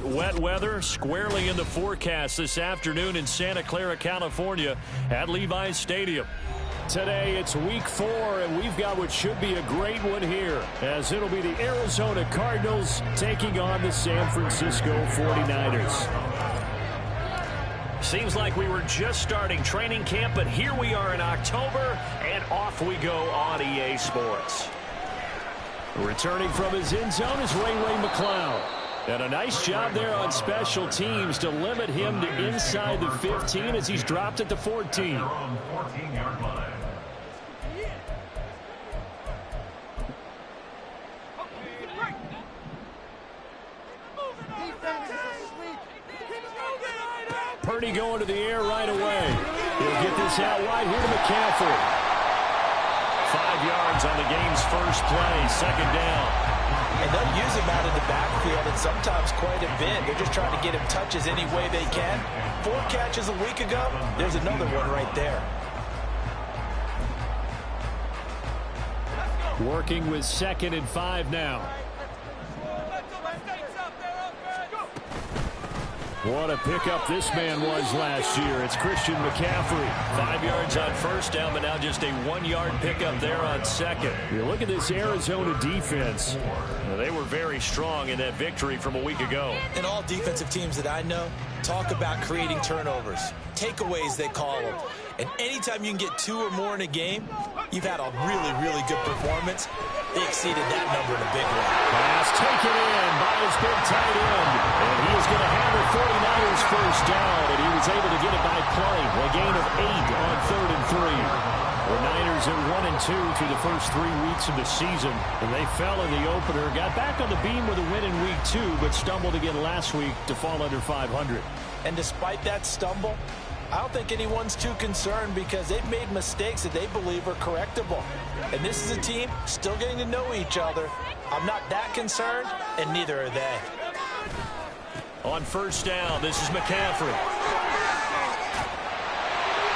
Wet weather squarely in the forecast this afternoon in Santa Clara, California at Levi's Stadium. Today it's week 4, and we've got what should be a great one here, as it'll be the Arizona Cardinals taking on the San Francisco 49ers. Seems like we were just starting training camp, but here we are in October, and off we go on EA Sports. Returning from his end zone is Ray McCloud. And a nice job there on special teams to limit him to inside the 15 as he's dropped at the 14. Purdy going to the air right away. He'll get this out wide here to McCaffrey. 5 yards on the game's first play, second down. And they'll use him out of the backfield, and sometimes quite a bit. They're just trying to get him touches any way they can. 4 catches a week ago. There's another one right there. Working with 2nd and 5 now. What a pickup this man was last year. It's Christian McCaffrey. 5 yards on first down, but now just a 1-yard pickup there on second. You look at this Arizona defense. They were very strong in that victory from a week ago. And all defensive teams that I know talk about creating turnovers. Takeaways, they call them. And anytime you can get 2 or more in a game, you've had a really, really good performance. They exceeded that number in a big way. Pass taken in by his big tight end. And he is going to have the 49ers first down, and he was able to get it by play. A gain of 8 on 3rd and 3. The Niners are 1-2 through the first 3 weeks of the season, and they fell in the opener. Got back on the beam with a win in week 2, but stumbled again last week to fall under 500. And despite that stumble, I don't think anyone's too concerned because they've made mistakes that they believe are correctable. And this is a team still getting to know each other. I'm not that concerned, and neither are they. On first down, this is McCaffrey.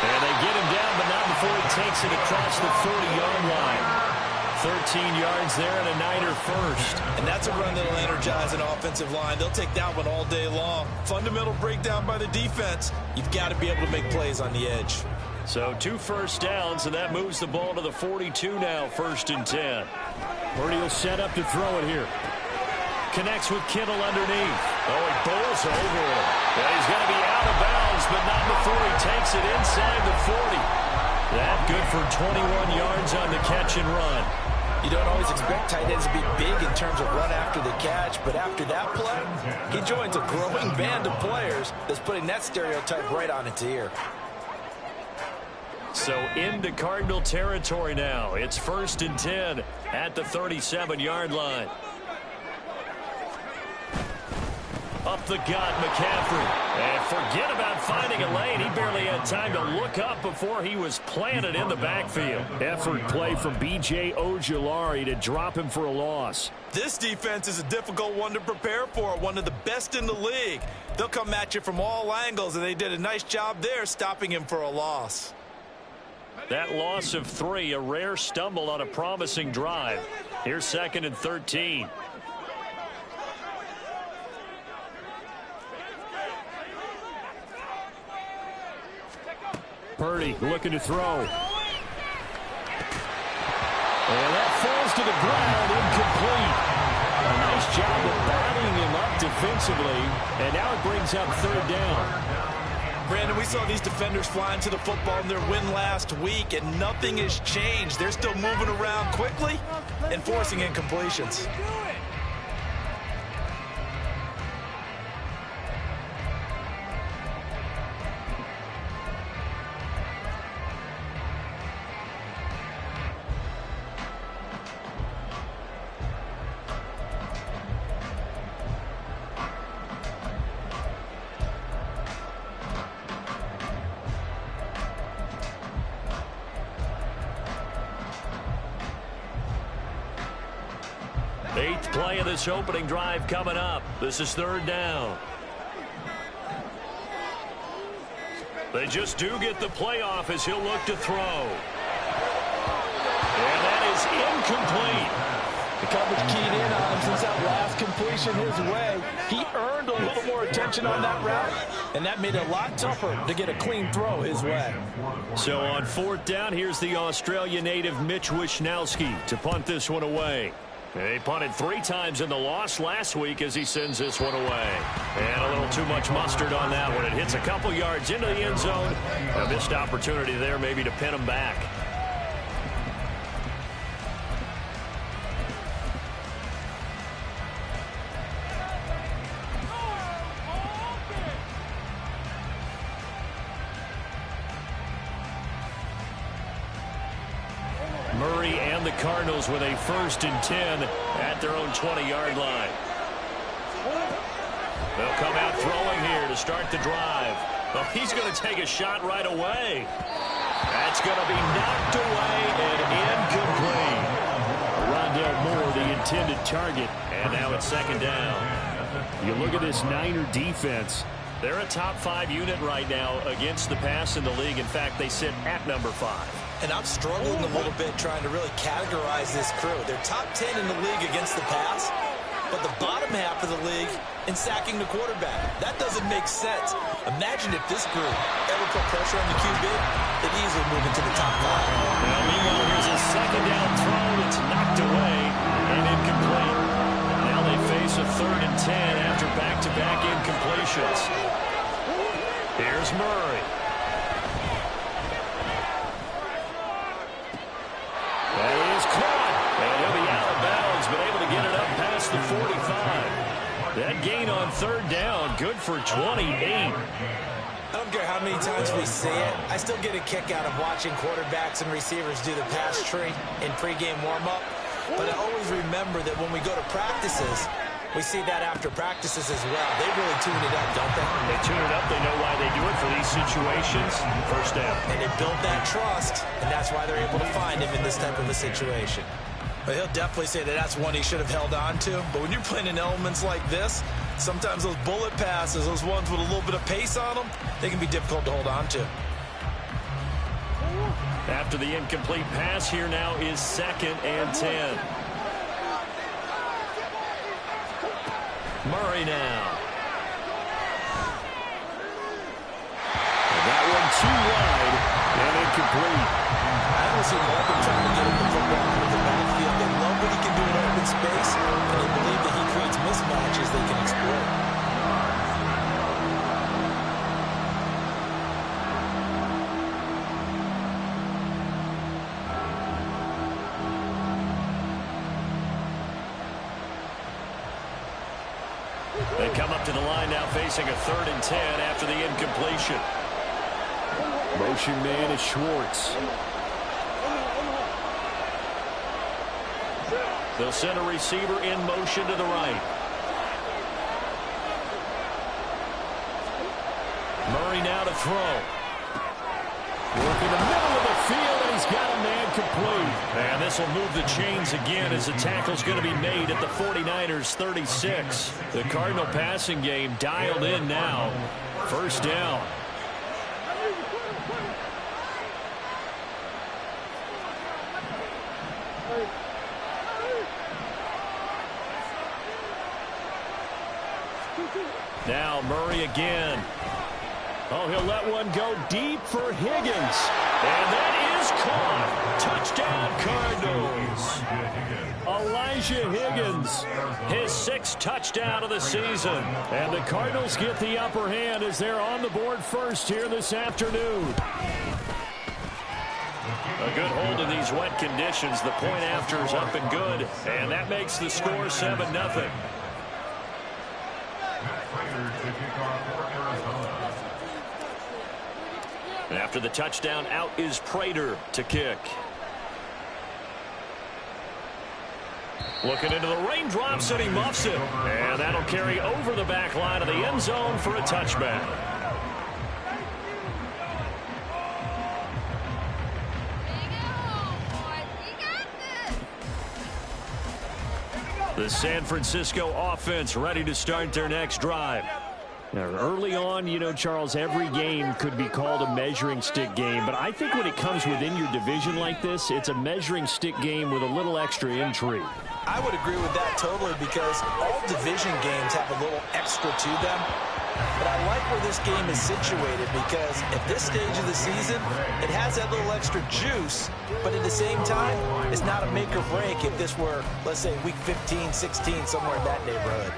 And they get him down, but not before he takes it across the 30-yard line. 13 yards there and a Niner first. And that's a run that'll energize an offensive line. They'll take that one all day long. Fundamental breakdown by the defense. You've got to be able to make plays on the edge. So 2 first downs, and that moves the ball to the 42 now, 1st and 10. Purdy will set up to throw it here. Connects with Kittle underneath. Oh, he bowls over it. Yeah, he's going to be out of bounds, but not before he takes it inside the 40. That good for 21 yards on the catch and run. You don't always expect tight ends to be big in terms of run after the catch, but after that play, he joins a growing band of players that's putting that stereotype right on its ear. So into Cardinal territory now. It's 1st and 10 at the 37-yard line. Up the gut, McCaffrey. And forget about finding a lane. He barely had time to look up before he was planted in the backfield. Effort play from B.J. Ojulari to drop him for a loss. This defense is a difficult one to prepare for, one of the best in the league. They'll come at you from all angles, and they did a nice job there stopping him for a loss. That loss of 3, a rare stumble on a promising drive. Here's 2nd and 13. Purdy looking to throw. And that falls to the ground, incomplete. A nice job of battling him up defensively, and now it brings up 3rd down. Brandon, we saw these defenders flying to the football in their win last week, and nothing has changed. They're still moving around quickly and forcing incompletions. Eighth play of this opening drive coming up. This is 3rd down. They just do get the playoff as he'll look to throw. And that is incomplete. The coverage keyed in on him since that last completion his way. He earned a little more attention on that route, and that made it a lot tougher to get a clean throw his way. So on 4th down, here's the Australia native Mitch Wishnowsky to punt this one away. They punted 3 times in the loss last week as he sends this one away. And a little too much mustard on that one. It hits a couple yards into the end zone. A missed opportunity there maybe to pin him back. Murray and the Cardinals with a 1st and 10 at their own 20-yard line. They'll come out throwing here to start the drive. Well, he's going to take a shot right away. That's going to be knocked away and incomplete. Rondale Moore, the intended target, and now it's 2nd down. You look at this Niner defense. They're a top 5 unit right now against the pass in the league. In fact, they sit at number 5. And I'm struggling a little bit trying to really categorize this crew. They're top 10 in the league against the pass, but the bottom half of the league in sacking the quarterback. That doesn't make sense. Imagine if this group ever put pressure on the QB, they'd easily move into the top 5. Now, meanwhile, here's a 2nd down throw that's knocked away and incomplete. Now they face a 3rd and 10 after back-to-back incompletions. Here's Murray. That is caught. And he'll be out of bounds, but able to get it up past the 45. That gain on 3rd down, good for 28. I don't care how many times we see it. I still get a kick out of watching quarterbacks and receivers do the pass tree in pregame warm-up. But I always remember that when we go to practices, we see that after practices as well. They really tune it up, don't they? They tune it up. They know why they do it for these situations. 1st down. And they build that trust, and that's why they're able to find him in this type of a situation. But he'll definitely say that that's one he should have held on to. But when you're playing in elements like this, sometimes those bullet passes, those ones with a little bit of pace on them, they can be difficult to hold on to. After the incomplete pass, here now is 2nd and 10. Murray now. And that one too wide and incomplete. I don't see Markham trying to get him the football out of the backfield. They love what he can do in open space, and they believe that he creates mismatches they can exploit. They come up to the line now facing a 3rd and 10 after the incompletion. Motion man is Schwartz. They'll send a receiver in motion to the right. Murray now to throw. Working the middle of the field, and he's got a man complete. And this will move the chains again as the tackle's going to be made at the 49ers 36. The Cardinal passing game dialed in now. 1st down. Now Murray again. Oh, he'll let one go deep for Higgins. And that is caught. Touchdown, Cardinals. Elijah Higgins, his 6th touchdown of the season. And the Cardinals get the upper hand as they're on the board first here this afternoon. A good hold in these wet conditions. The point after is up and good. And that makes the score 7-0. And after the touchdown, out is Prater to kick. Looking into the raindrops, and he muffs it. And that'll carry over the back line of the end zone for a touchback. The San Francisco offense ready to start their next drive. Now, early on, you know, Charles, every game could be called a measuring stick game. But I think when it comes within your division like this, it's a measuring stick game with a little extra intrigue. I would agree with that totally because all division games have a little extra to them. But I like where this game is situated because at this stage of the season, it has that little extra juice, but at the same time, it's not a make or break if this were, let's say, week 15, 16, somewhere in that neighborhood.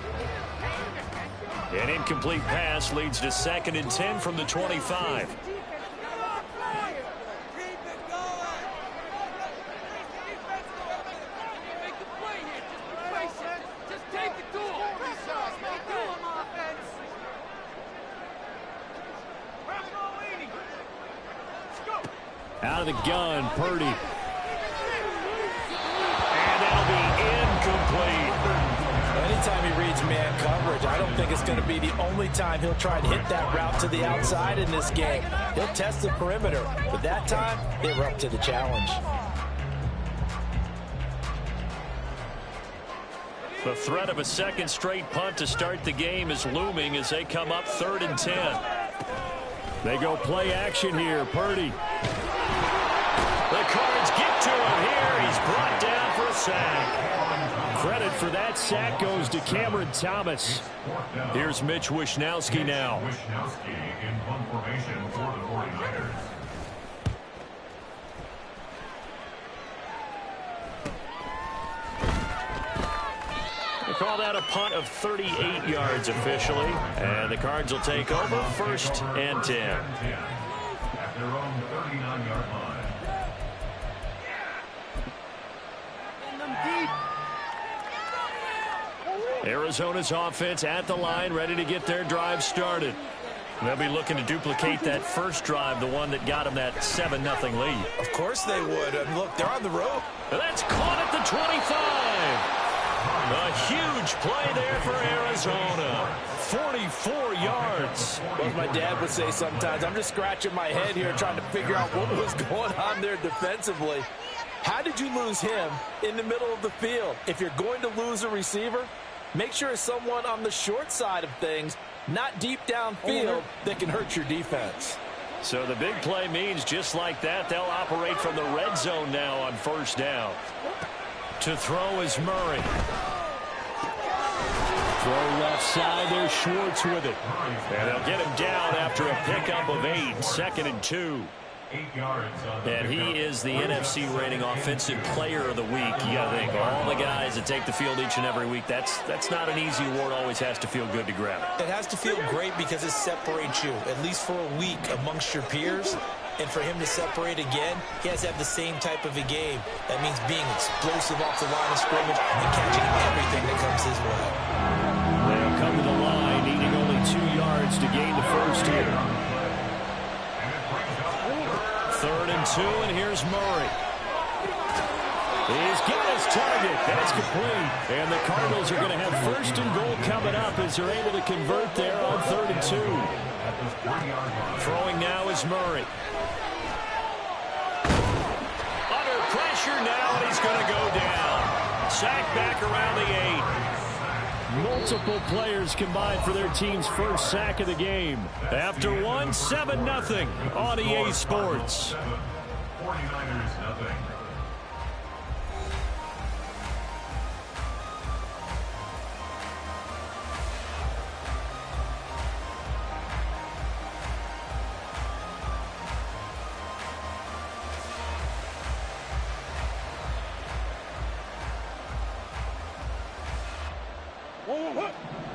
An incomplete pass leads to 2nd and 10 from the 25. Out of the gun, Purdy. And that'll be incomplete. Anytime he reads man coverage, I don't think it's going to be the only time he'll try to hit that route to the outside in this game. He'll test the perimeter, but that time, they were up to the challenge. The threat of a second straight punt to start the game is looming as they come up 3rd and 10. They go play action here, Purdy. The Cards get to him here. He's brought down for a sack. Credit for that sack goes to Cameron Thomas. Here's Mitch Wishnowsky now. They call that a punt of 38 yards officially. And the Cards will take over 1st and 10. At their own 39-yard line. Arizona's offense at the line, ready to get their drive started. They'll be looking to duplicate that first drive, the one that got them that 7-0 lead. Of course they would. And look, they're on the road. That's caught at the 25. A huge play there for Arizona. 44 yards. Well, as my dad would say sometimes, I'm just scratching my head here trying to figure out what was going on there defensively. How did you lose him in the middle of the field? If you're going to lose a receiver, make sure it's someone on the short side of things, not deep downfield, that can hurt your defense. So the big play means just like that, they'll operate from the red zone now on 1st down. To throw is Murray. Throw left side, there's Schwartz with it. And they'll get him down after a pickup of 8, 2nd and 2. And he is the NFC rating offensive player of the week. You got to think, all the guys that take the field each and every week, that's not an easy award. Always has to feel good to grab it. It has to feel great because it separates you, at least for a week, amongst your peers. And for him to separate again, he has to have the same type of a game. That means being explosive off the line of scrimmage and catching everything that comes his way. They'll come to the line, needing only 2 yards to gain the first here. 3rd and 2, and here's Murray. He's got his target. That's complete. And the Cardinals are going to have 1st and goal coming up as they're able to convert there on 3rd and 2. Throwing now is Murray. Under pressure now, and he's going to go down. Sack back around the 8. Multiple players combined for their team's first sack of the game. After one, 7-0 on EA Sports. 49ers nothing.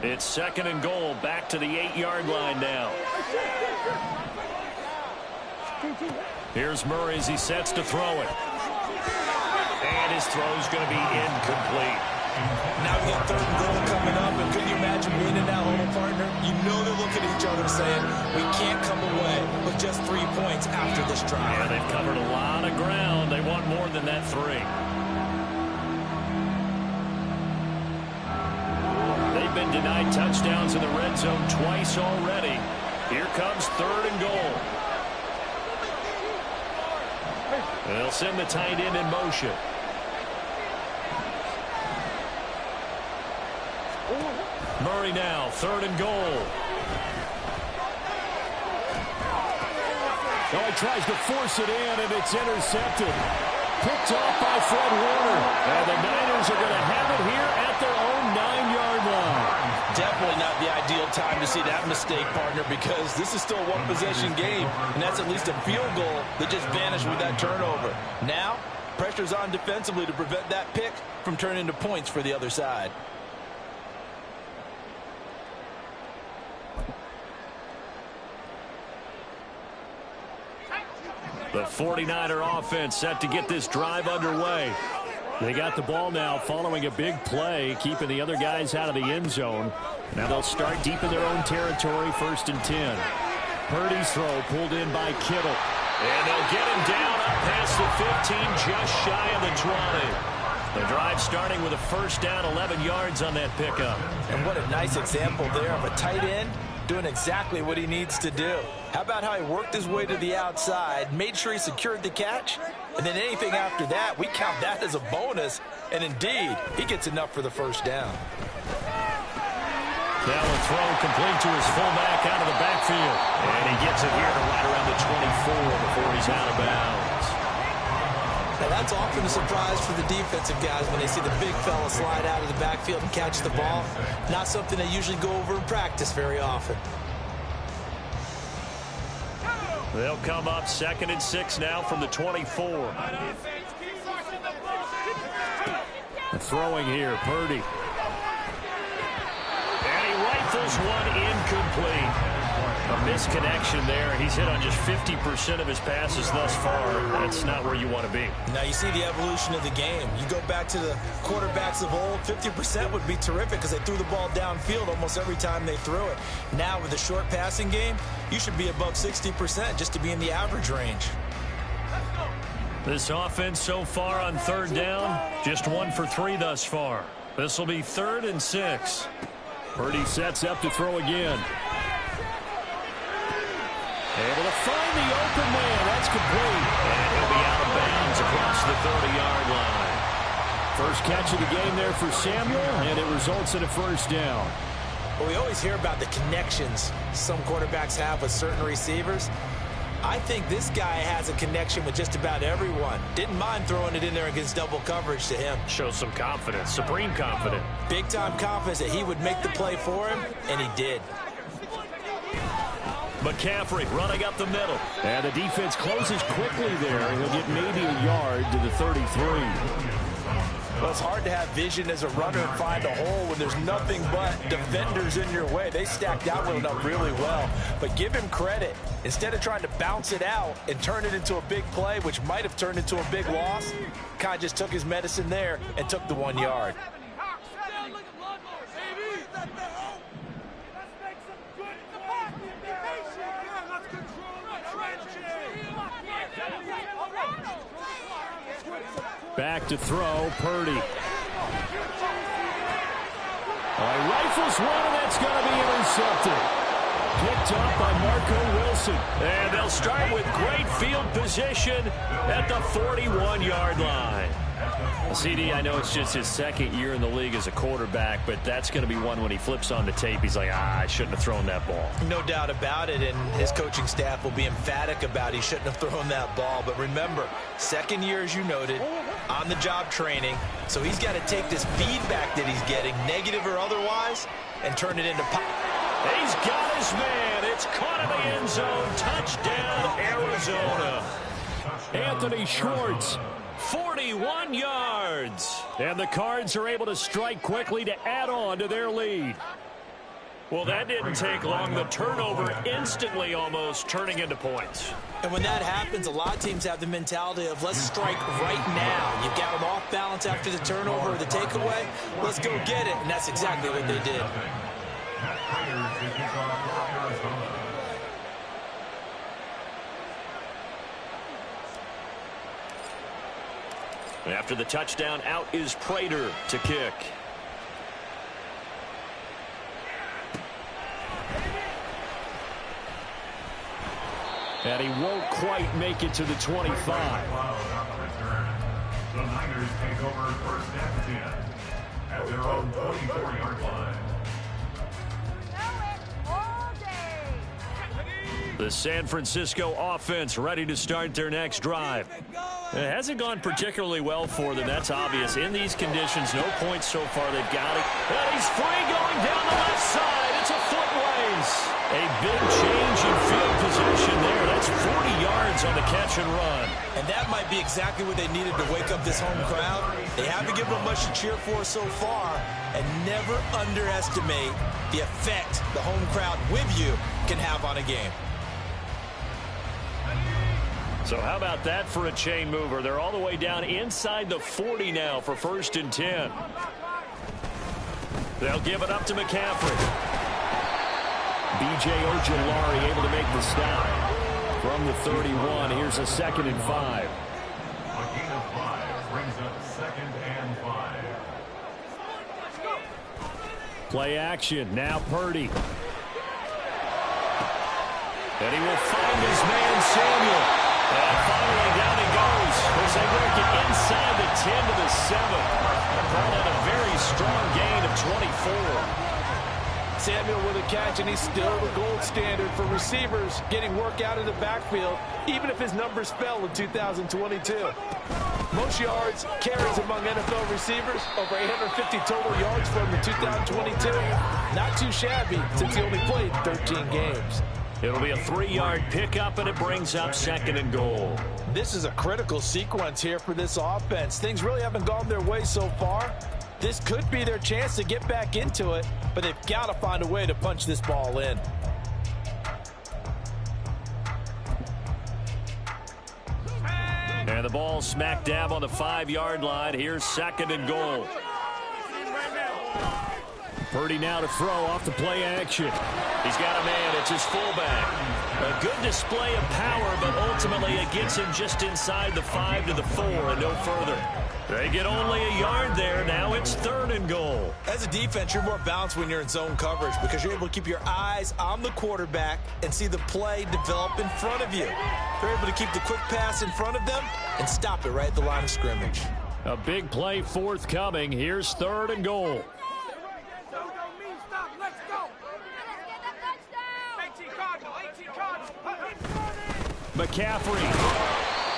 It's 2nd and goal, back to the 8-yard line now. Here's Murray as he sets to throw it. And his throw's going to be incomplete. Now we got 3rd and goal coming up, and can you imagine being in that huddle, partner? You know they're looking at each other saying, we can't come away with just 3 points after this drive. Yeah, they've covered a lot of ground. They want more than that 3. Been denied touchdowns in the red zone twice already. Here comes 3rd and goal. They'll send the tight end in motion. Murray now, 3rd and goal. Oh, he tries to force it in, and it's intercepted. picked off by Fred Warner. And the Niners are going to have it here at their own 9-yard line. Definitely not the ideal time to see that mistake, partner, because this is still a one-possession game, and that's at least a field goal that just vanished with that turnover. Now, pressure's on defensively to prevent that pick from turning into points for the other side. The 49er offense set to get this drive underway. They got the ball now following a big play, keeping the other guys out of the end zone. Now they'll start deep in their own territory, 1st and 10. Purdy's throw pulled in by Kittle. And they'll get him down up past the 15, just shy of the 20. The drive starting with a 1st down, 11 yards on that pickup. And what a nice example there of a tight end doing exactly what he needs to do. How about how he worked his way to the outside, made sure he secured the catch, and then anything after that, we count that as a bonus. And indeed, he gets enough for the 1st down. Now a throw complete to his fullback out of the backfield. And he gets it here to right around the 24 before he's out of bounds. Now that's often a surprise for the defensive guys when they see the big fella slide out of the backfield and catch the ball. Not something they usually go over in practice very often. They'll come up 2nd and 6 now from the 24. Throwing here, Purdy. And he rifles one incomplete. A misconnection there. He's hit on just 50% of his passes thus far. That's not where you want to be. Now you see the evolution of the game. You go back to the quarterbacks of old, 50% would be terrific because they threw the ball downfield almost every time they threw it. Now with the short passing game, you should be above 60% just to be in the average range. This offense so far on 3rd down, just 1 for 3 thus far. This will be 3rd and 6. Purdy sets up to throw again. Able to find the open man. That's complete. And he'll be out of bounds across the 30-yard line. First catch of the game there for Samuel, and it results in a 1st down. Well, we always hear about the connections some quarterbacks have with certain receivers. I think this guy has a connection with just about everyone. Didn't mind throwing it in there against double coverage to him. Shows some confidence, supreme confidence. Big-time confidence that he would make the play for him, and he did. McCaffrey running up the middle. And the defense closes quickly there. He'll get maybe a yard to the 33. Well, it's hard to have vision as a runner and find a hole when there's nothing but defenders in your way. They stacked out up really well. But give him credit. Instead of trying to bounce it out and turn it into a big play, which might have turned into a big loss, kind of just took his medicine there and took the 1 yard. Back to throw, Purdy. Rifles one, and that's going to be intercepted. Picked up by Marco Wilson. And they'll start with great field position at the 41-yard line. CD, I know it's just his 2nd year in the league as a quarterback, but that's going to be one when he flips on the tape. He's like, I shouldn't have thrown that ball. No doubt about it, and his coaching staff will be emphatic about he shouldn't have thrown that ball. But remember, 2nd year, as you noted, on-the-job training, so he's got to take this feedback that he's getting, negative or otherwise, and turn it into pop. He's got his man. It's caught in the end zone. Touchdown, Arizona. Anthony Schwartz. 41 yards. And the Cards are able to strike quickly to add on to their lead. Well, that didn't take long. The turnover instantly almost turning into points. And when that happens, a lot of teams have the mentality of let's strike right now. You've got them off balance after the turnover or the takeaway. Let's go get it. And that's exactly what they did. After the touchdown, out is Prater to kick. And he won't quite make it to the 25. The Niners take over 1st and 10 at their own 24-yard line. The San Francisco offense ready to start their next drive. It hasn't gone particularly well for them. That's obvious. In these conditions, no points so far. They've got it. And he's free going down the left side. It's a foot race. A big change in field position there. That's 40 yards on the catch and run. And that might be exactly what they needed to wake up this home crowd. They haven't given them much to cheer for so far. And never underestimate the effect the home crowd with you can have on a game. So how about that for a chain mover? They're all the way down inside the 40 now for 1st and 10. They'll give it up to McCaffrey. B.J. Ojulari able to make the stop. From the 31, here's a 2nd and 5. A gain of 5 brings up 2nd and 5. Play action, now Purdy. And he will find his man Samuel. And finally down he goes as they work it inside the 10 to the 7. Call it a very strong gain of 24. Samuel with a catch, and he's still the gold standard for receivers getting work out of the backfield, even if his numbers fell in 2022. Most yards, carries among NFL receivers, over 850 total yards for him in 2022. Not too shabby since he only played 13 games. It'll be a 3-yard pickup, and it brings up 2nd and goal. This is a critical sequence here for this offense. Things really haven't gone their way so far. This could be their chance to get back into it, but they've got to find a way to punch this ball in. And the ball smack dab on the 5-yard line. Here's 2nd and goal. Purdy now to throw off the play action. He's got a man. It's his fullback. A good display of power, but ultimately it gets him just inside the 5 to the 4 and no further. They get only a yard there. Now it's 3rd and goal. As a defense, you're more balanced when you're in zone coverage because you're able to keep your eyes on the quarterback and see the play develop in front of you. They're able to keep the quick pass in front of them and stop it right at the line of scrimmage. A big play forthcoming. Here's 3rd and goal. McCaffrey.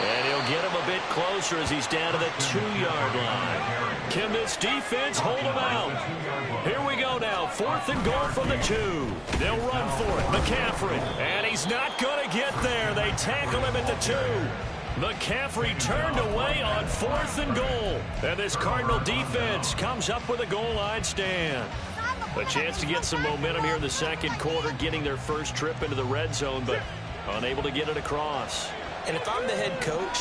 And he'll get him a bit closer as he's down to the 2-yard line. Can this defense hold him out? Here we go now. 4th and goal from the 2. They'll run for it. McCaffrey. And he's not going to get there. They tackle him at the 2. McCaffrey turned away on 4th and goal. And this Cardinal defense comes up with a goal line stand. A chance to get some momentum here in the 2nd quarter, getting their first trip into the red zone, but unable to get it across. And if I'm the head coach,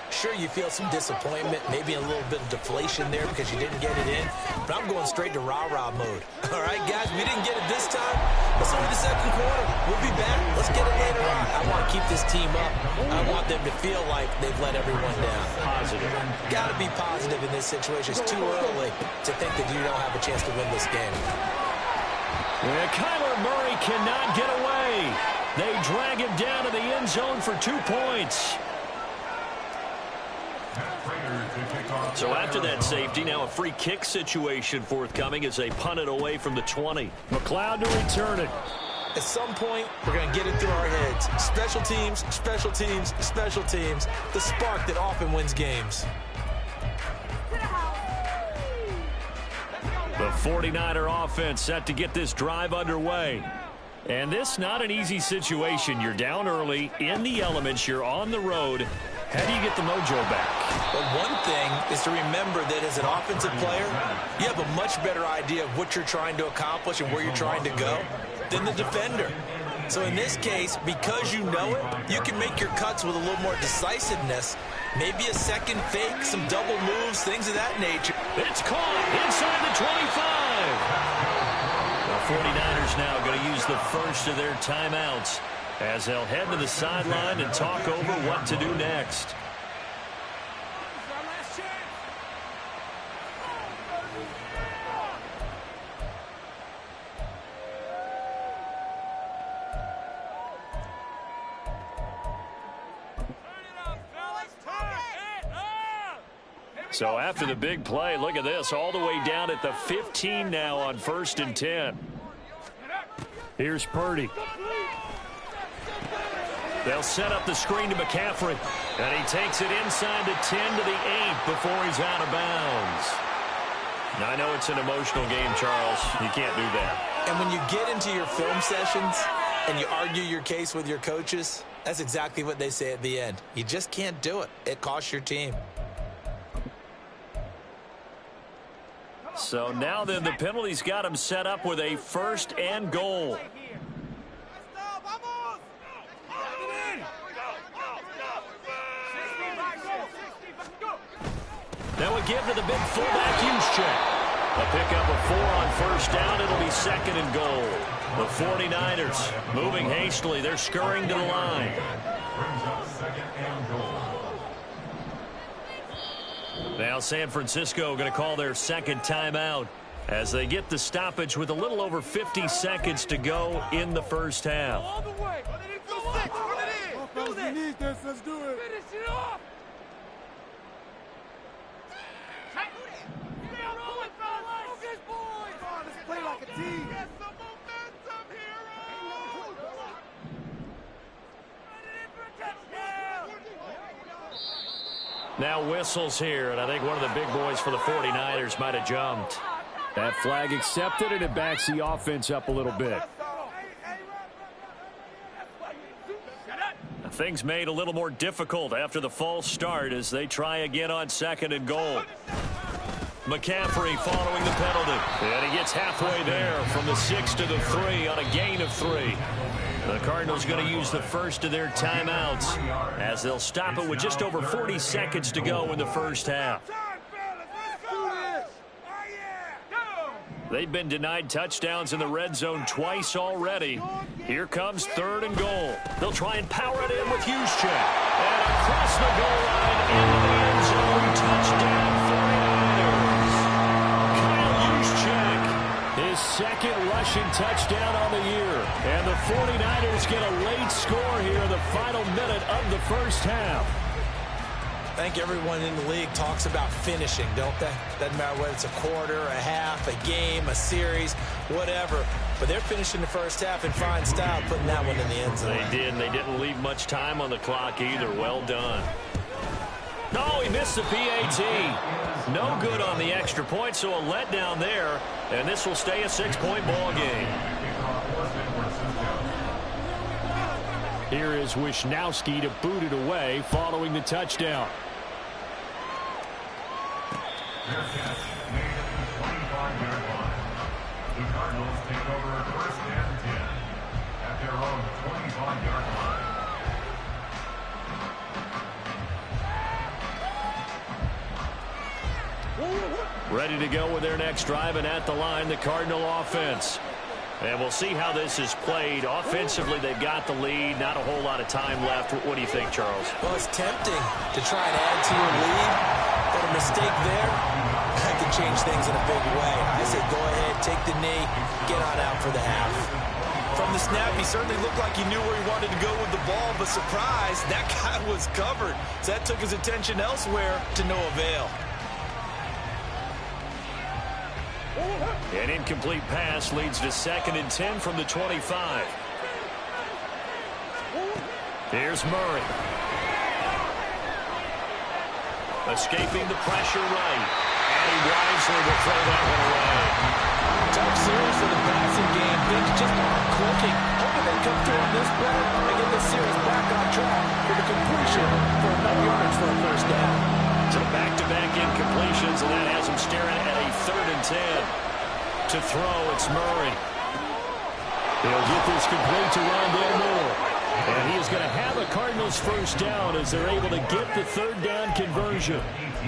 sure, you feel some disappointment, maybe a little bit of deflation there because you didn't get it in, but I'm going straight to rah-rah mode. All right, guys, we didn't get it this time. Let's only the 2nd quarter. We'll be back. Let's get it later on. I want to keep this team up. I want them to feel like they've let everyone down. Positive. Got to be positive in this situation. It's too early to think that you don't have a chance to win this game. And Kyler Murray cannot get away. They drag him down to the end zone for 2 points. So after that safety, now a free kick situation forthcoming as they punt it away from the 20. McLeod to return it. At some point, we're going to get it through our heads. Special teams, special teams, special teams. The spark that often wins games. The 49er offense set to get this drive underway. And this not an easy situation. You're down early, in the elements, you're on the road. How do you get the mojo back? Well, one thing is to remember that as an offensive player, you have a much better idea of what you're trying to accomplish and where you're trying to go than the defender. So in this case, because you know it, you can make your cuts with a little more decisiveness. Maybe a second fake, some double moves, things of that nature. It's caught inside the 25. The 49ers now going to use the first of their timeouts as they'll head to the sideline and talk over what to do next. So after the big play, look at this, all the way down at the 15 now on 1st and 10. Here's Purdy. They'll set up the screen to McCaffrey. And he takes it inside the 10 to the 8 before he's out of bounds. Now, I know it's an emotional game, Charles. You can't do that. And when you get into your film sessions and you argue your case with your coaches, that's exactly what they say at the end. You just can't do it. It costs your team. So now then, the penalty's got him set up with a 1st and goal. Now a give to the big fullback, Juszczyk. A pickup of 4 on 1st down. It'll be 2nd and goal. The 49ers moving hastily. They're scurrying to the line. Brings up 2nd and goal. Now San Francisco going to call their 2nd timeout as they get the stoppage with a little over 50 seconds to go in the 1st half. All the way. Go 6. Run it in. Do this. We need this. Let's do it. Finish it off. Let's play like a team. Get some momentum, hero. Run it in for a touchdown. Now whistles here, and I think one of the big boys for the 49ers might have jumped. That flag accepted, and it backs the offense up a little bit. Things made a little more difficult after the false start as they try again on 2nd and goal. McCaffrey following the penalty. And he gets halfway there from the 6 to the 3 on a gain of 3. The Cardinals going to use the first of their timeouts as they'll stop it with just over 40 seconds to go in the 1st half. They've been denied touchdowns in the red zone twice already. Here comes 3rd and goal. They'll try and power it in with Juszczyk. And across the goal line into the end zone. Touchdown 49ers. Kyle Juszczyk, his 2nd rushing touchdown on the year. And the 49ers get a late score here in the final minute of the 1st half. I think everyone in the league talks about finishing, don't they? Doesn't matter whether it's a quarter, a half, a game, a series, whatever. But they're finishing the 1st half in fine style, putting that one in the end zone. They did, and they didn't leave much time on the clock either. Well done. No, he missed the PAT. No good on the extra point, so a letdown there. And this will stay a 6-point ball game. Here is Wisnowski to boot it away following the touchdown. Their catch made at the 25-yard line. The Cardinals take over 1st and 10 at their own 25-yard line. Ready to go with their next drive, and at the line, the Cardinal offense. And we'll see how this is played. Offensively, they've got the lead. Not a whole lot of time left. What do you think, Charles? Well, it's tempting to try and add to your lead, but a mistake there, that could change things in a big way. I say go ahead, take the knee, get on out for the half. From the snap, he certainly looked like he knew where he wanted to go with the ball, but surprise, that guy was covered. So that took his attention elsewhere to no avail. An incomplete pass leads to 2nd and 10 from the 25. Here's Murray. Escaping the pressure right. And he wisely will throw that one away. Tough series for the passing game. Things just aren't clicking. Hoping they come through on this play and get this series back on track for the completion for enough yards for a 1st down. So back-to-back incompletions, and that has him staring at a 3rd and 10. To throw, it's Murray. They'll get this complete to Rondale Moore. And he is going to have a Cardinals 1st down as they're able to get the 3rd down conversion.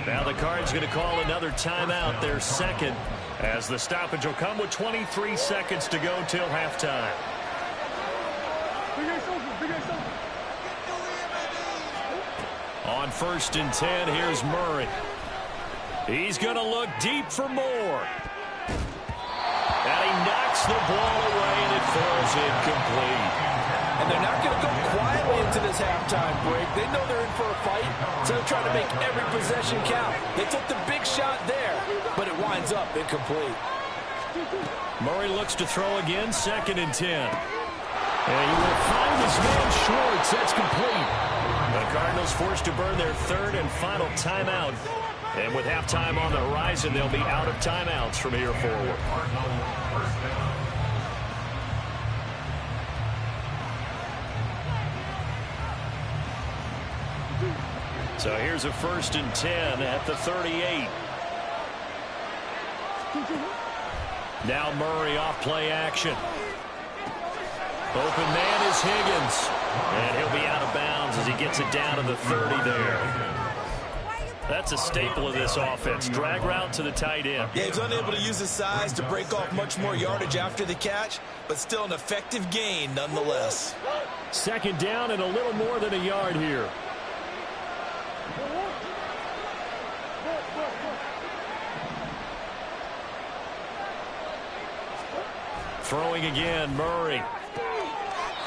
Now the Cards going to call another timeout, their 2nd, as the stoppage will come with 23 seconds to go till halftime. On 1st and 10, here's Murray. He's going to look deep for Moore. And he knocks the ball away, and it falls incomplete. And they're not going to go quietly into this halftime break. They know they're in for a fight, so they're trying to make every possession count. They took the big shot there, but it winds up incomplete. Murray looks to throw again, 2nd and 10. And he will find his man Schwartz. That's complete. The Cardinals forced to burn their third and final timeout. And with halftime on the horizon, they'll be out of timeouts from here forward. So here's a 1st and 10 at the 38. Now Murray off play action. Open man is Higgins. And he'll be out of bounds as he gets it down to the 30 there. That's a staple of this offense. Drag route to the tight end. Yeah, he's unable to use his size to break off much more yardage after the catch, but still an effective gain nonetheless. 2nd down and a little more than a yard here. Throwing again, Murray.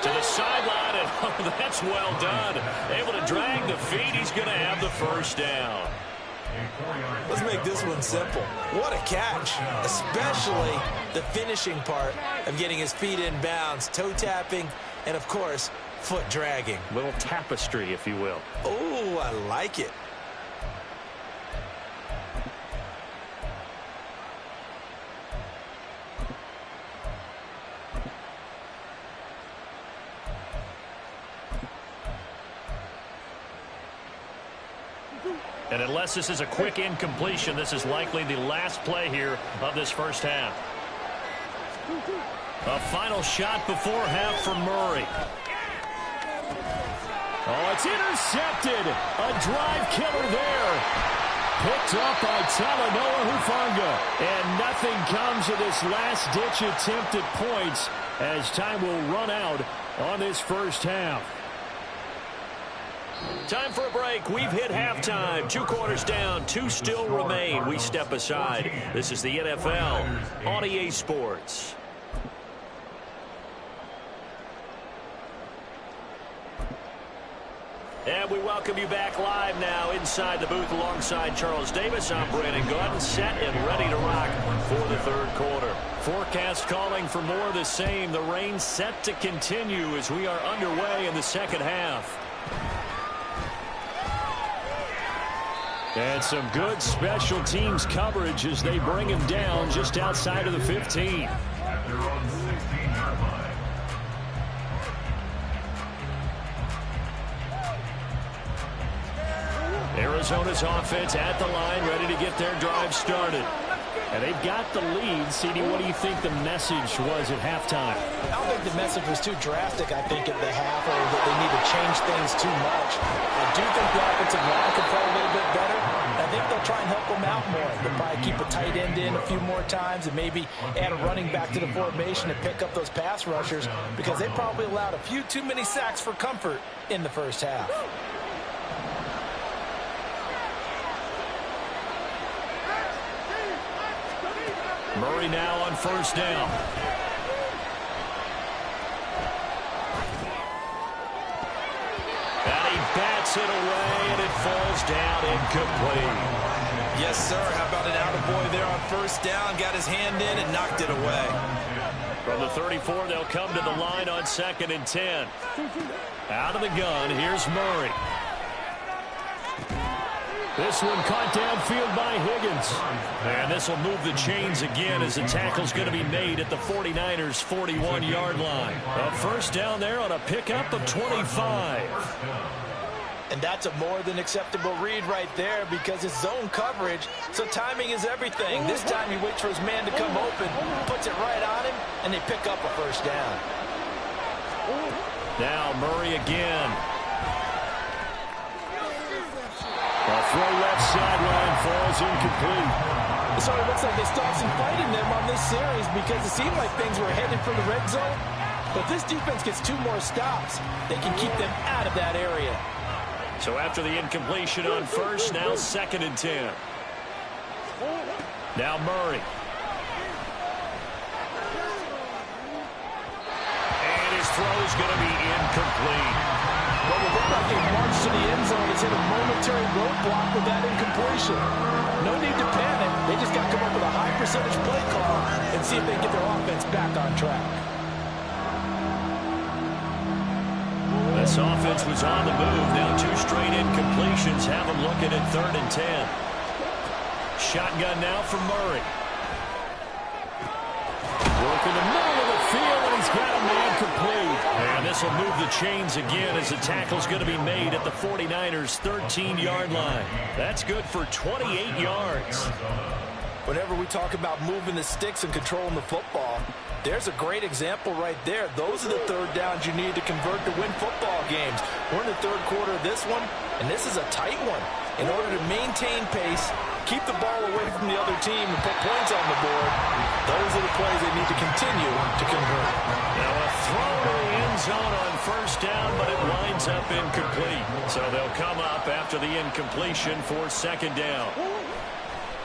To the sideline, and oh, that's well done. Able to drag the feet. He's going to have the 1st down. Let's make this one simple. What a catch, especially the finishing part of getting his feet in bounds, toe tapping, and, of course, foot dragging. Little tapestry, if you will. Oh, I like it. And unless this is a quick incompletion, this is likely the last play here of this 1st half. A final shot before half for Murray. Oh, it's intercepted. A drive killer there. Picked up by Talanoa Hufanga. And nothing comes of this last-ditch attempt at points as time will run out on this 1st half. Time for a break. We've hit halftime. 2 quarters down. 2 still remain. We step aside. This is the NFL on EA Sports. And we welcome you back live now inside the booth alongside Charles Davis. I'm Brandon Gaudin, set and ready to rock for the 3rd quarter. Forecast calling for more of the same. The rain set to continue as we are underway in the 2nd half. And some good special teams coverage as they bring him down just outside of the 15. At their own 16-yard line. Arizona's offense at the line, ready to get their drive started. And they've got the lead. CD, what do you think the message was at halftime? I don't think the message was too drastic, I think, at the half, or that they need to change things too much. I do think the offensive line could play a little bit better. I think they'll try and help them out more. They'll probably keep a tight end in a few more times and maybe add a running back to the formation and pick up those pass rushers because they probably allowed a few too many sacks for comfort in the 1st half. Murray now on 1st down. And he bats it away, and it falls down incomplete. Yes, sir. How about an attaboy there on 1st down? Got his hand in and knocked it away. From the 34, they'll come to the line on 2nd and 10. Out of the gun, here's Murray. This one caught downfield by Higgins. And this will move the chains again as the tackle's going to be made at the 49ers' 41-yard line. A 1st down there on a pickup of 25. And that's a more than acceptable read right there because it's zone coverage, so timing is everything. This time he waits for his man to come open, puts it right on him, and they pick up a 1st down. Now Murray again. A throw left sideline falls incomplete. So it looks like they still have some fight in them on this series because it seemed like things were headed for the red zone. But this defense gets 2 more stops. They can keep them out of that area. So after the incompletion on 1st, now 2nd and 10. Now Murray. And his throw is going to be incomplete. Well, it looked like they marched to the end zone. It's hit a momentary roadblock with that incompletion. No need to panic. They just got to come up with a high percentage play call and see if they can get their offense back on track. This offense was on the move. Now 2 straight incompletions have them looking at 3rd and 10. Shotgun now for Murray. Working the middle of the field, and he's got a man complete. And this will move the chains again as the tackle's going to be made at the 49ers' 13-yard line. That's good for 28 yards. Whenever we talk about moving the sticks and controlling the football, there's a great example right there. Those are the 3rd downs you need to convert to win football games. We're in the 3rd quarter of this one, and this is a tight one. In order to maintain pace, keep the ball away from the other team, and put points on the board, those are the plays they need to continue to convert. Now a throw to the end zone on 1st down, but it winds up incomplete. So they'll come up after the incompletion for 2nd down.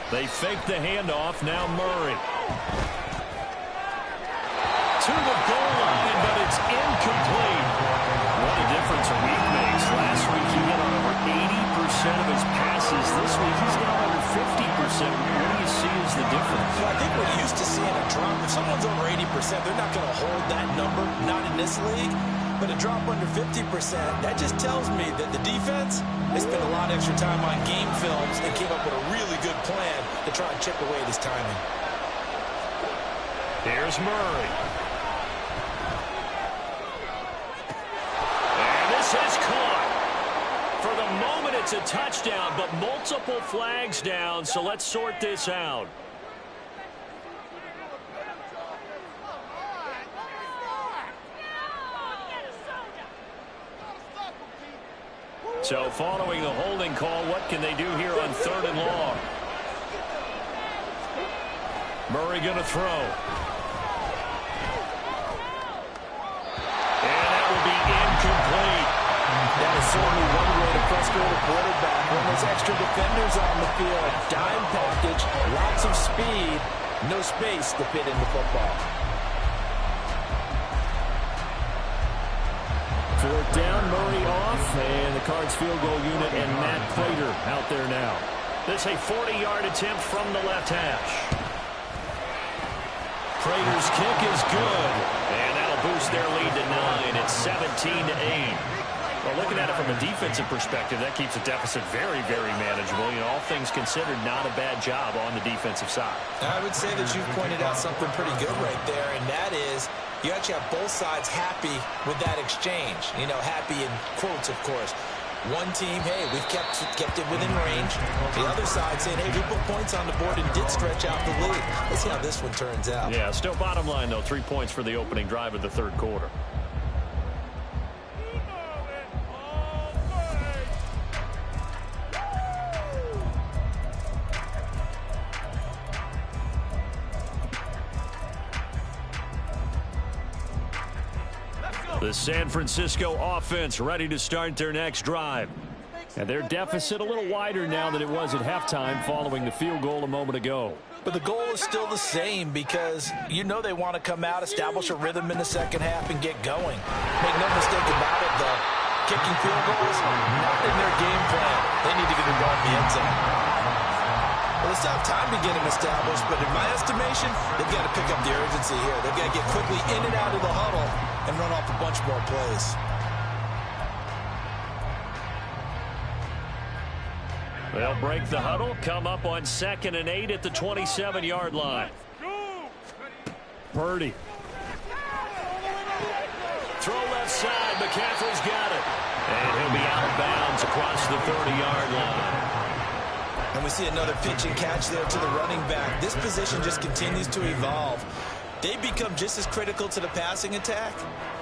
They fake the handoff. Now Murray. To the goal line, but it's incomplete. What a difference a week makes. Last week he hit on over 80% of his passes. This week he's got under 50%. What do you see as the difference? Well, I think we're used to seeing a drop. If someone's over 80%, they're not going to hold that number, not in this league. But a drop under 50%, that just tells me that the defense, they spent a lot of extra time on game films and came up with a really good plan to try and chip away at his timing. Here's Murray. And this is caught. For the moment, it's a touchdown, but multiple flags down, so let's sort this out. So following the holding call, what can they do here on 3rd and long? Murray going to throw. And that will be incomplete. That is certainly one way to frustrate a quarterback. When there's extra defenders on the field, dime package, lots of speed, no space to fit in the football. 4th down, Murray off, and the Cards field goal unit and Matt Prater out there now. This is a 40-yard attempt from the left hash. Prater's kick is good, and that'll boost their lead to 9. It's 17-8. Well, looking at it from a defensive perspective, that keeps the deficit very, very manageable. You know, all things considered, not a bad job on the defensive side. I would say that you've pointed out something pretty good right there, and that is you actually have both sides happy with that exchange. You know, happy in quotes, of course. One team, hey, we've kept it within range. The other side saying, hey, we put points on the board and did stretch out the lead. Let's see how this one turns out. Yeah, still bottom line, though, 3 points for the opening drive of the 3rd quarter. The San Francisco offense ready to start their next drive. And their deficit a little wider now than it was at halftime following the field goal a moment ago. But the goal is still the same because you know they want to come out, establish a rhythm in the 2nd half, and get going. Make no mistake about it, though. Kicking field goals, not in their game plan. They need to get the ball in the end zone. Well, they still have time to get them established, but in my estimation, they've got to pick up the urgency here. They've got to get quickly in and out of the huddle and run off a bunch more plays. They'll break the huddle, come up on 2nd and 8 at the 27-yard line. Purdy. Throw left side. McCaffrey's got it. And he'll be out of bounds across the 30-yard line. And we see another pitch and catch there to the running back. This position just continues to evolve. They become just as critical to the passing attack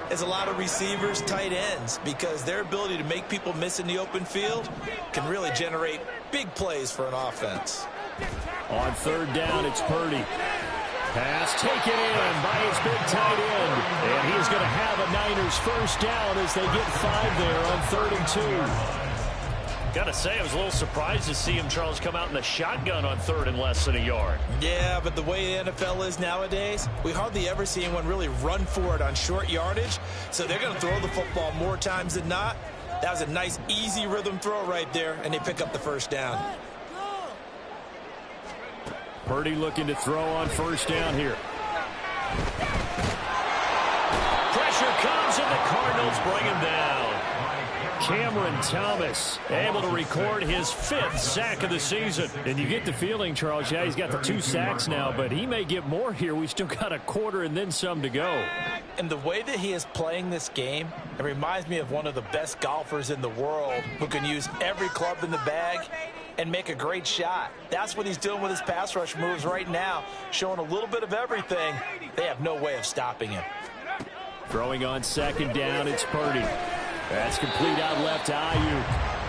as a lot of receivers, tight ends, because their ability to make people miss in the open field can really generate big plays for an offense. On 3rd down, it's Purdy. Pass taken in by his big tight end. And he's going to have a Niners 1st down as they get 5 there on 3rd and 2. Got to say, I was a little surprised to see him, Charles, come out in the shotgun on 3rd and less than a yard. Yeah, but the way the NFL is nowadays, we hardly ever see anyone really run for it on short yardage. So they're going to throw the football more times than not. That was a nice, easy rhythm throw right there, and they pick up the 1st down. Purdy looking to throw on 1st down here. Pressure comes, and the Cardinals bring him down. Cameron Thomas able to record his 5th sack of the season. And you get the feeling, Charles, yeah, he's got the 2 sacks now, but he may get more here. We still got a quarter and then some to go. And the way that he is playing this game, it reminds me of one of the best golfers in the world who can use every club in the bag and make a great shot. That's what he's doing with his pass rush moves right now, showing a little bit of everything. They have no way of stopping him. Throwing on 2nd down, it's Purdy. That's complete out left to Ayuk.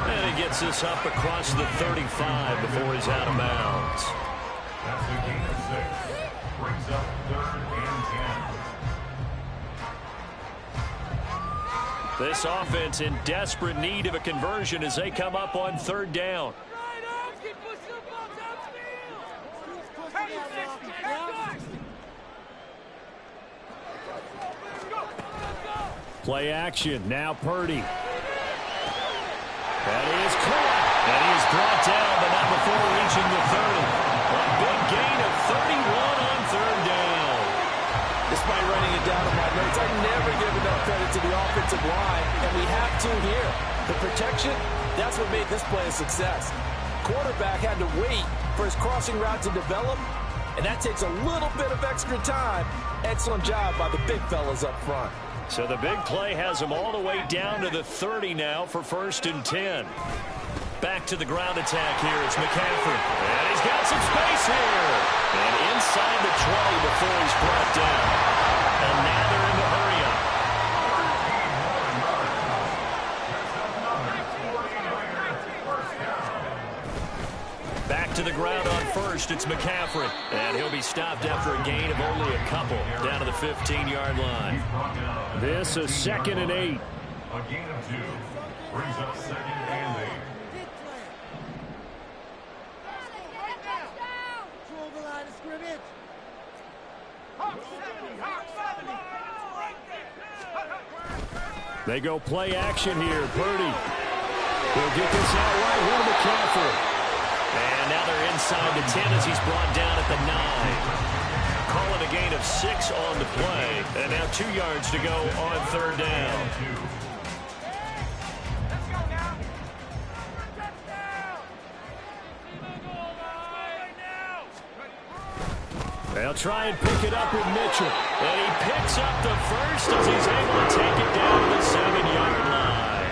And he gets this up across the 35 before he's out of bounds. That's a gain of 6. Brings up 3rd and 10. This offense in desperate need of a conversion as they come up on 3rd down. Play action. Now Purdy. That is caught. And he is brought down, but not before reaching the 30. A big gain of 31 on 3rd down. Despite writing it down in my notes, I never give enough credit to the offensive line, and we have to here. The protection, that's what made this play a success. Quarterback had to wait for his crossing route to develop, and that takes a little bit of extra time. Excellent job by the big fellas up front. So the big play has him all the way down to the 30 now for 1st and 10. Back to the ground attack here. It's McCaffrey. And he's got some space here. And inside the 20 before he's brought down. And now they're in the hurry up. Back to the ground on 1st. It's McCaffrey. And he'll be stopped after a gain of only a couple down to the 15-yard line. This is 2nd and 8. A gain of 2. Brings up 2nd and 8. They go play action here. Purdy will get this out right here to McCaffrey. And now they're inside the 10 as he's brought down at the 9. Calling a gain of 6 on the play. And now 2 yards to go on 3rd down. They'll try and pick it up with Mitchell. And he picks up the first as he's able to take it down to the 7-yard line.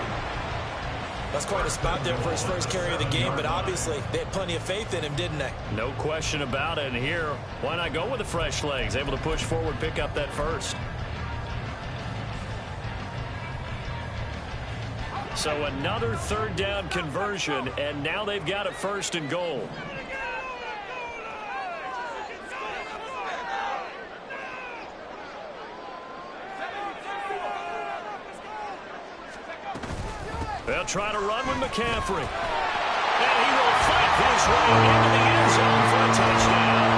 That's quite a spot there for his first carry of the game, but obviously they had plenty of faith in him, didn't they? No question about it. And here, why not go with the fresh legs? Able to push forward, pick up that first. So another 3rd down conversion, and now they've got a 1st and goal. They'll try to run with McCaffrey. And he will fight his way into the end zone for a touchdown.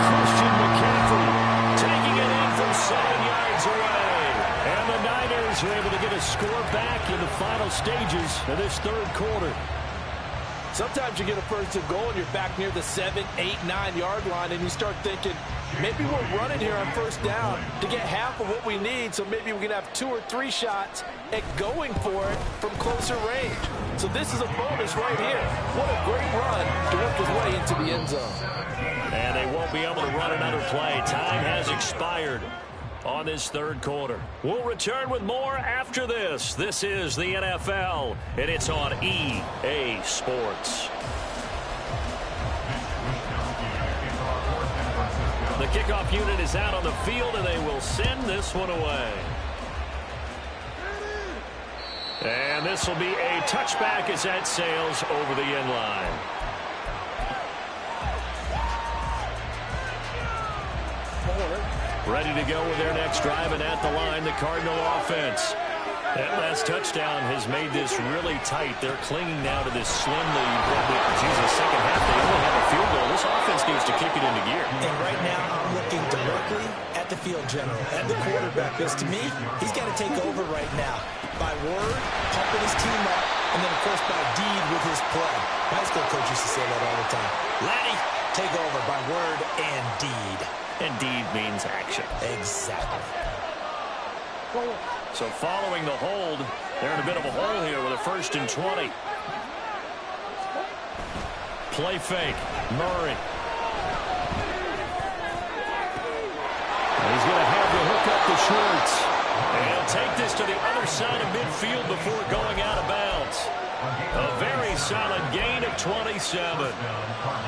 Christian McCaffrey taking it in from 7 yards away. And the Niners are able to get a score back in the final stages of this 3rd quarter. Sometimes you get a 1st and goal and you're back near the 7, 8, 9-yard line, and you start thinking, maybe we're running here on 1st down to get half of what we need, so maybe we can have 2 or 3 shots at going for it from closer range. So this is a bonus right here. What a great run to work his way into the end zone. And they won't be able to run another play. Time has expired on this 3rd quarter. We'll return with more after this. This is the NFL, and it's on EA Sports. The kickoff unit is out on the field, and they will send this one away. And this will be a touchback as that sails over the end line. Ready to go with their next drive, and at the line, the Cardinal offense. That last touchdown has made this really tight. They're clinging now to this slim lead. Jesus, second half, they only have a field goal. This offense needs to kick it into gear. And right now, I'm looking directly at the field general, at the quarterback, because to me, he's got to take over right now. By word, pumping his team up, and then, of course, by deed with his play. My high school coach used to say that all the time. Laddie, take over by word and deed. And deed means action. Exactly. So following the hold, They're in a bit of a hole here with a 1st and 20. Play fake. Murray. He's going to have to hook up the shorts. And he'll take this to the other side of midfield before going out of bounds. A very solid gain of 27.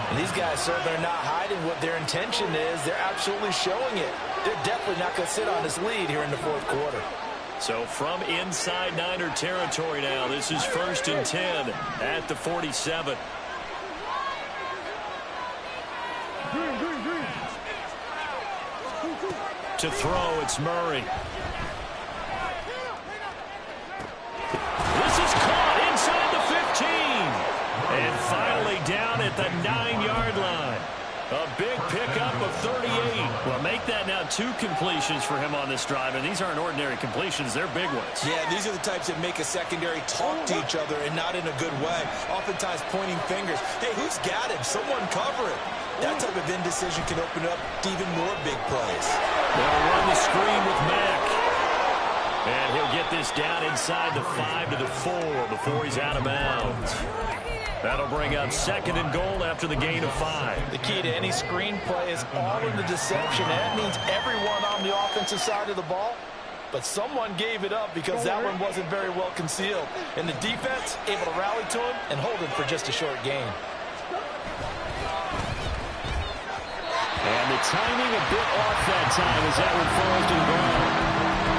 And these guys, sir, they're not hiding what their intention is. They're absolutely showing it. They're definitely not going to sit on this lead here in the 4th quarter. So from inside Niner territory now, this is 1st and 10 at the 47. To throw, it's Murray. This is caught inside the 15. And finally down at the 9-yard line. A big pickup of 38. Well, make that now 2 completions for him on this drive. And these aren't ordinary completions. They're big ones. Yeah, these are the types that make a secondary talk to each other and not in a good way. Oftentimes pointing fingers. Hey, who's got him? Someone cover it. That type of indecision can open up to even more big plays. They'll run the screen with Mack. And he'll get this down inside the 5 to the 4 before he's out of bounds. That'll bring up 2nd and goal after the gain of 5. The key to any screen play is all in the deception. And that means everyone on the offensive side of the ball. But someone gave it up because that one wasn't very well concealed. And the defense able to rally to him and hold him for just a short gain. And the timing a bit off that time as that one falls to the ground.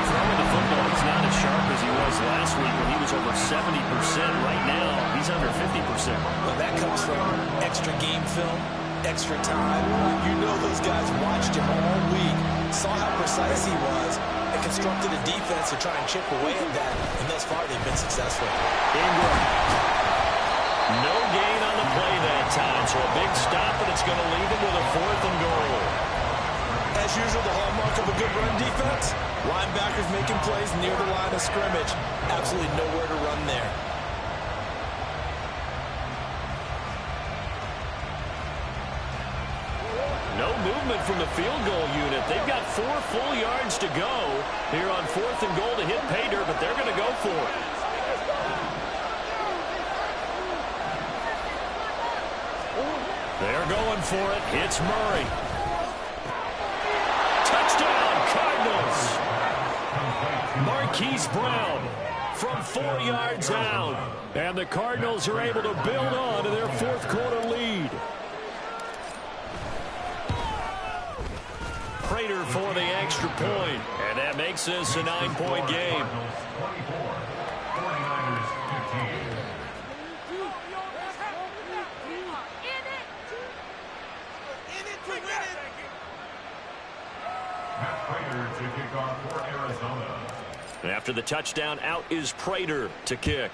Throwing the football, he's not as sharp as he was last week when he was over 70%. Right now, he's under 50%. Well, that comes from extra game film, extra time. You know those guys watched him all week, saw how precise he was, and constructed a defense to try and chip away at that. And thus far, they've been successful. Ingram. No gain on the play that time, so a big stop, and it's going to leave him with a 4th and goal. As usual, the hallmark of a good run defense, linebackers making plays near the line of scrimmage. Absolutely nowhere to run there. No movement from the field goal unit. They've got 4 full yards to go here on 4th and goal to hit pay dirt, but they're going to go for it. They're going for it. It's Murray. Touchdown, Cardinals. Marquise Brown from 4 yards out. And the Cardinals are able to build on to their 4th quarter lead. Prater for the extra point. And that makes this a 9-point game. 49ers 15. Matt Prater to kick off for Arizona. After the touchdown, out is Prater to kick.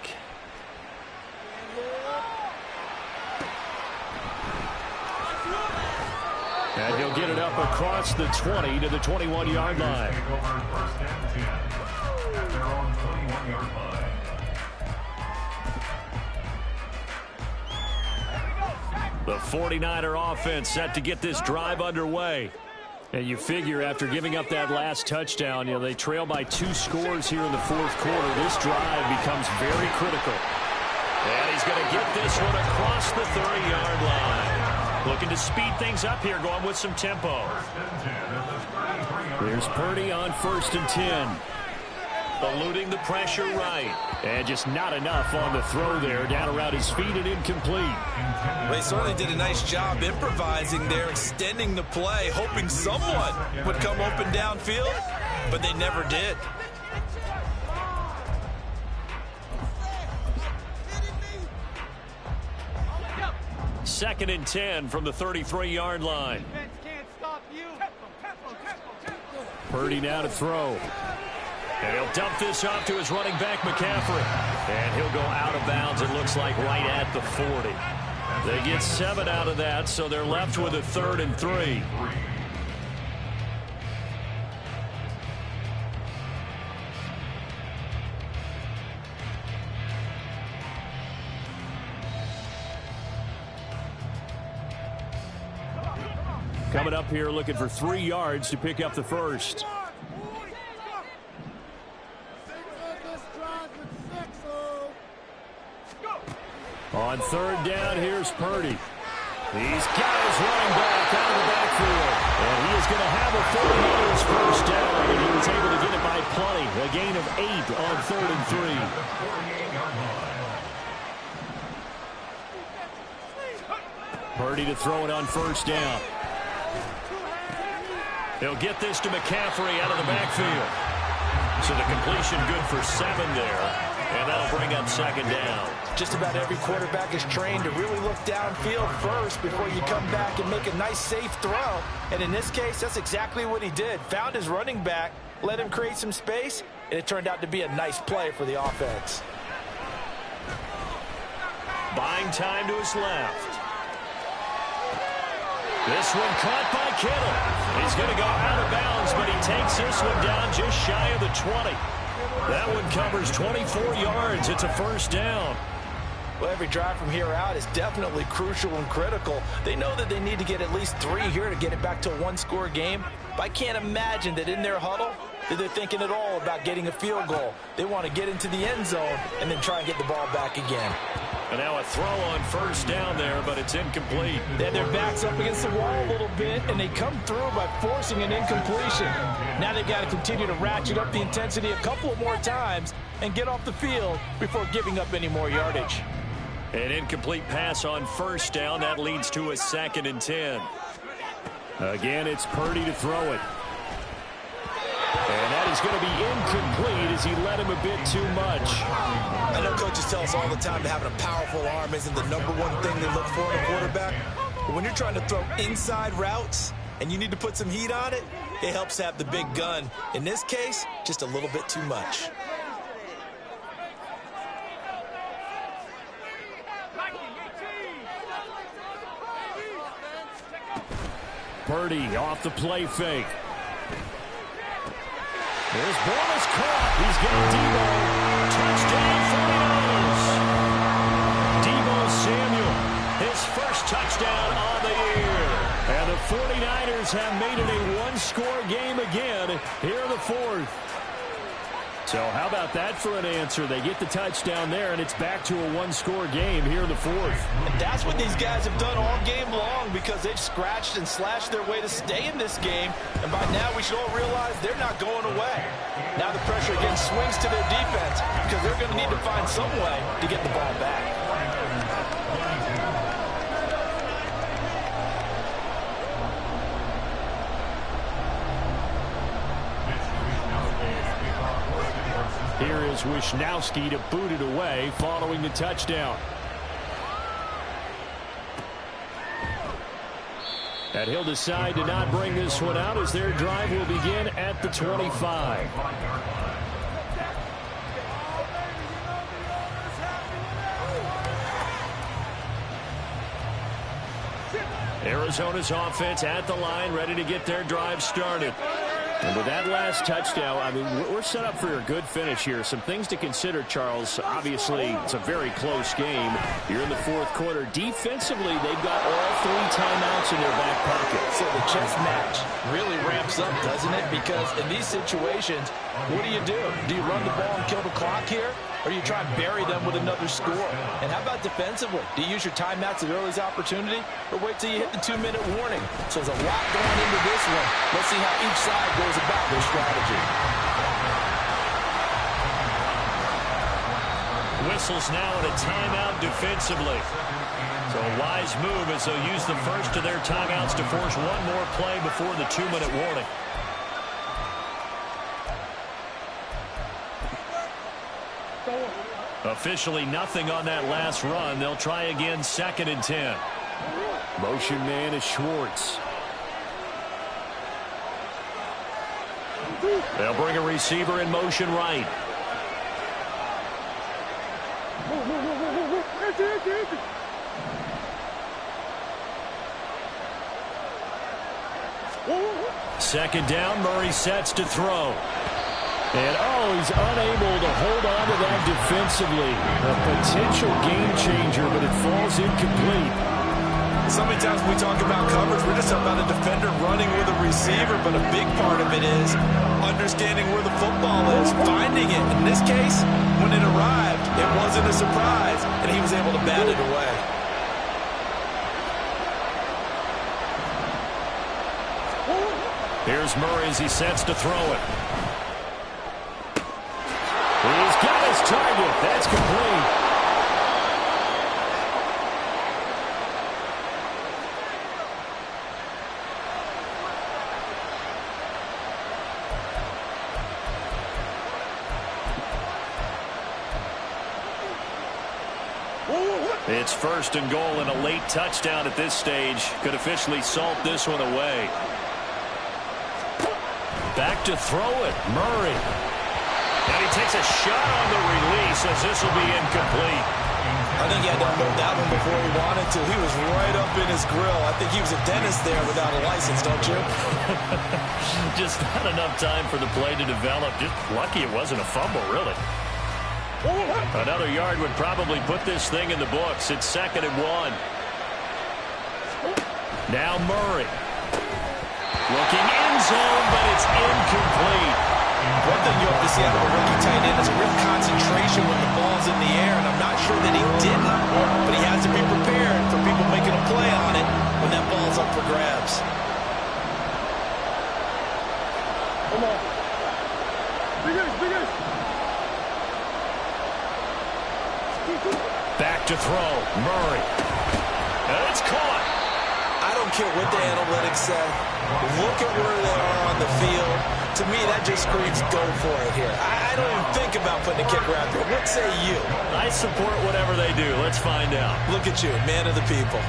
And he'll get it up across the 20 to the 21-yard line. Take over 1st and 10 at their own 21-yard line. The 49er offense set to get this drive underway. And you figure after giving up that last touchdown, they trail by 2 scores here in the 4th quarter. This drive becomes very critical. And he's going to get this one across the 30-yard line. Looking to speed things up here, going with some tempo. Here's Purdy on 1st and 10. Eluding the pressure right. And just not enough on the throw there. Down around his feet and incomplete. They certainly did a nice job improvising there, extending the play, hoping someone would come open downfield, but they never did. Second and 10 from the 33-yard line. Purdy now to throw. And he'll dump this off to his running back, McCaffrey. And he'll go out of bounds, it looks like, right at the 40. They get 7 out of that, so they're left with a 3rd and 3. Coming up here looking for 3 yards to pick up the first. On third down, here's Purdy. He's got his running back out of the backfield. And he is going to have a 49ers first down. And he was able to get it by plenty. A gain of 8 on 3rd and 3. Purdy to throw it on first down. He'll get this to McCaffrey out of the backfield. So the completion good for 7 there. And that'll bring up second down. Just about every quarterback is trained to really look downfield first before you come back and make a nice, safe throw. And in this case, that's exactly what he did. Found his running back, let him create some space, and it turned out to be a nice play for the offense. Buying time to his left. This one caught by Kittle. He's going to go out of bounds, but he takes this one down just shy of the 20. That one covers 24 yards. It's a first down. Well, every drive from here out is definitely crucial and critical. They know that they need to get at least 3 here to get it back to a one-score game. But I can't imagine that in their huddle that they're thinking at all about getting a field goal. They want to get into the end zone and then try and get the ball back again. And now a throw on first down there, but it's incomplete. They had their backs up against the wall a little bit, and they come through by forcing an incompletion. Now they've got to continue to ratchet up the intensity a couple of more times and get off the field before giving up any more yardage. An incomplete pass on first down. That leads to a 2nd and 10. Again, it's Purdy to throw it. And that is going to be incomplete as he led him a bit too much. I know coaches tell us all the time that having a powerful arm isn't the #1 thing they look for in a quarterback. But when you're trying to throw inside routes and you need to put some heat on it, it helps to have the big gun. In this case, just a little bit too much. Purdy off the play fake. His ball is caught. He's got Deebo. Touchdown 49ers. Deebo Samuel, his first touchdown on the year. And the 49ers have made it a one-score game again here in the 4th. So how about that for an answer? They get the touchdown there, and it's back to a one-score game here in the 4th. And that's what these guys have done all game long because they've scratched and slashed their way to stay in this game. And by now we should all realize they're not going away. Now the pressure again swings to their defense because they're going to need to find some way to get the ball back. Here is Wisnowski to boot it away following the touchdown. And he'll decide to not bring this one out as their drive will begin at the 25. Arizona's offense at the line, ready to get their drive started. And with that last touchdown, I mean, we're set up for a good finish here. Some things to consider, Charles. Obviously, it's a very close game. You're in the 4th quarter. Defensively, they've got all 3 timeouts in their back pocket. So the chess match really ramps up, doesn't it? Because in these situations, what do? Do you run the ball and kill the clock here? Or do you try and bury them with another score? And how about defensively? Do you use your timeouts at earliest opportunity or wait till you hit the 2-minute warning? So there's a lot going into this one. Let's see how each side goes about their strategy. Whistles now at a timeout defensively. So a wise move as they'll use the first of their timeouts to force one more play before the 2-minute warning. Officially nothing on that last run. They'll try again 2nd and 10. Motion man is Schwartz. They'll bring a receiver in motion right. Second down, Murray sets to throw. And, he's unable to hold on to that defensively. A potential game changer, but it falls incomplete. So many times when we talk about coverage, we're just talking about a defender running with a receiver, but a big part of it is understanding where the football is, finding it. In this case, when it arrived, it wasn't a surprise, and he was able to bat it away. Here's Murray as he sets to throw it. He's got his target. That's complete. It's first and goal, and a late touchdown at this stage could officially salt this one away. Back to throw it, Murray. And he takes a shot on the release as this will be incomplete. I think he had to hold that one before he wanted to. He was right up in his grill. I think he was a dentist there without a license, don't you? Just not enough time for the play to develop. Just lucky it wasn't a fumble, really. Another yard would probably put this thing in the books. It's 2nd and 1. Now Murray. Looking end zone, but it's incomplete. One thing you hope to see out of a rookie tight end is a real concentration when the ball's in the air, and I'm not sure that he didn't, but he has to be prepared for people making a play on it when that ball's up for grabs. Come on. Big. Back to throw, Murray. And it's caught. I don't care what the analytics say. Look at where they are on the field. To me, that just screams go for it here. I don't even think about putting a kicker out there. What say you? I support whatever they do. Let's find out. Look at you, man of the people.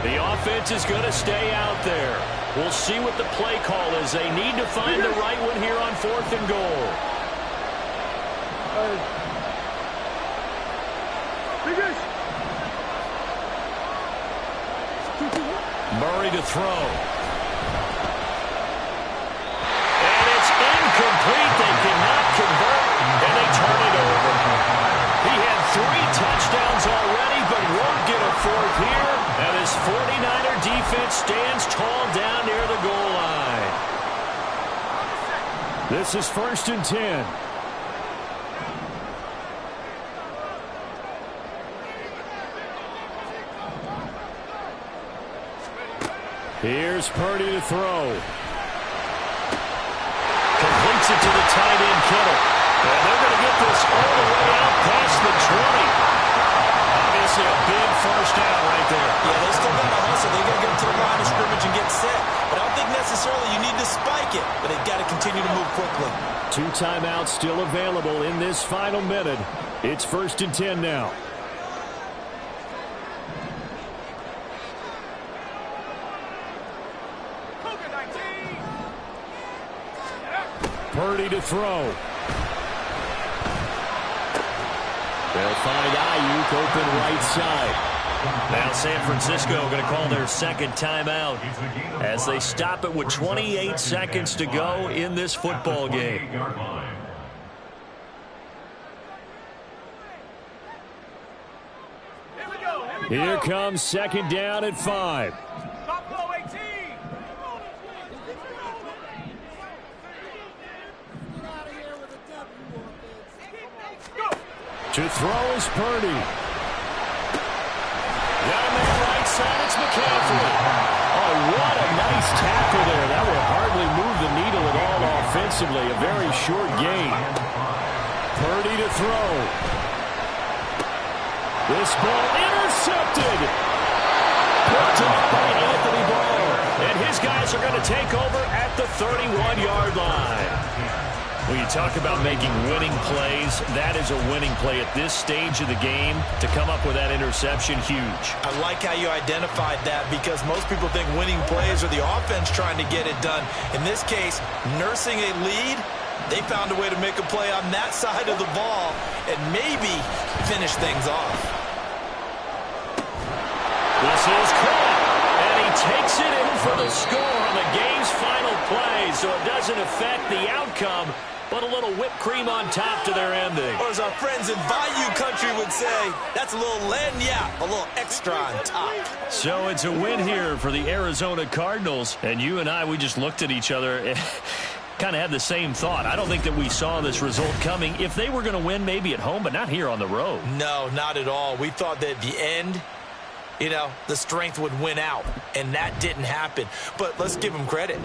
The offense is going to stay out there. We'll see what the play call is. They need to find the right one here on 4th and goal. Murray to throw. And it's incomplete. They cannot convert, and they turn it over. He had 3 touchdowns already, but won't get a 4th here. And his 49er defense stands tall down near the goal line. This is 1st and 10. Here's Purdy to throw. Completes it to the tight end, Kittle. And they're going to get this all the way out past the 20. Obviously a big first down right there. Yeah, they still got to hustle. They got to get to the line of scrimmage and get set. But I don't think necessarily you need to spike it. But they've got to continue to move quickly. 2 timeouts still available in this final minute. It's 1st and 10 now. Purdy to throw. They'll find Ayuk open right side. Now San Francisco going to call their 2nd timeout as they stop it with 28 seconds to go in this football game. Here comes 2nd down at 5. To throw is Purdy. Got him there right side, it's McCaffrey. Oh, what a nice tackle there. That would hardly move the needle at all offensively. A very short gain. Purdy to throw. This ball intercepted. Picked up by Anthony Barr. And his guys are going to take over at the 31-yard line. When you talk about making winning plays, that is a winning play at this stage of the game. To come up with that interception, huge. I like how you identified that because most people think winning plays are the offense trying to get it done. In this case, nursing a lead, they found a way to make a play on that side of the ball and maybe finish things off. This is caught, and he takes it in for the score on the game's final play, so it doesn't affect the outcome, but a little whipped cream on top to their ending. Or as our friends in Bayou Country would say, that's a little lagniappe, a little extra on top. So it's a win here for the Arizona Cardinals, and you and I, we just looked at each other. kind of had the same thought. I don't think that we saw this result coming. If they were going to win, maybe at home, but not here on the road. No, not at all. We thought that at the end, the strength would win out, and that didn't happen. But let's give them credit.